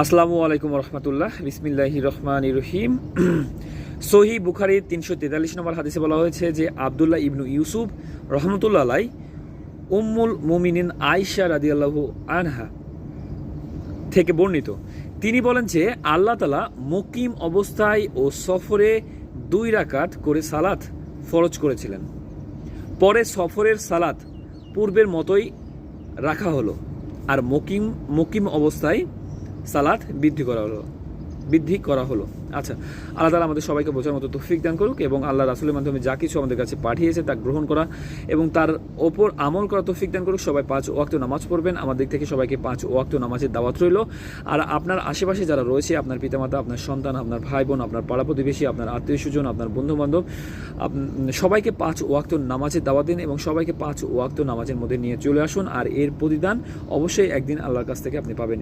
আসসালামু আলাইকুম রহমতুল্লাহ। বিসমিল্লাহির রহমানির রহিম। সহি বুখারীর 343 নম্বর হাদিসে বলা হয়েছে যে আবদুল্লাহ ইবনু ইউসুফ রহমতুল্লাহ আলাই উম্মুল মুমিনিন আয়েশা রাদিয়াল্লাহু আনহা থেকে বর্ণিত, তিনি বলেন যে আল্লাহ তাআলা মুকিম অবস্থায় ও সফরে 2 রাকাত করে সালাত ফরজ করেছিলেন। পরে সফরের সালাত পূর্বের মতোই রাখা হলো, আর মুকিম অবস্থায় সালাত বৃদ্ধি করা হলো। আচ্ছা, আল্লাহ তাআলা আমাদের সবাইকে বোঝার মতো তৌফিক দান করুক এবং আল্লাহ রাসূলের মাধ্যমে যা কিছু আমাদের কাছে পাঠিয়েছে তা গ্রহণ করা এবং তার ওপর আমল করা তৌফিক দান করুক। সবাই 5 ওয়াক্ত নামাজ পড়বেন। আমার দিক থেকে সবাইকে 5 ওয়াক্ত নামাজের দাওয়াত রইল। আর আপনার আশেপাশে যারা রয়েছে, আপনার পিতামাতা, আপনার সন্তান, আপনার ভাই বোন, আপনার পাড়া প্রতিবেশী, আপনার আত্মীয় স্বজন, আপনার বন্ধু বান্ধব, সবাইকে 5 ওয়াক্ত নামাজের দাওয়াত দিন এবং সবাইকে 5 ওয়াক্ত নামাজের মধ্যে নিয়ে চলে আসুন। আর এর প্রতিদান অবশ্যই একদিন আল্লাহর কাছ থেকে আপনি পাবেন।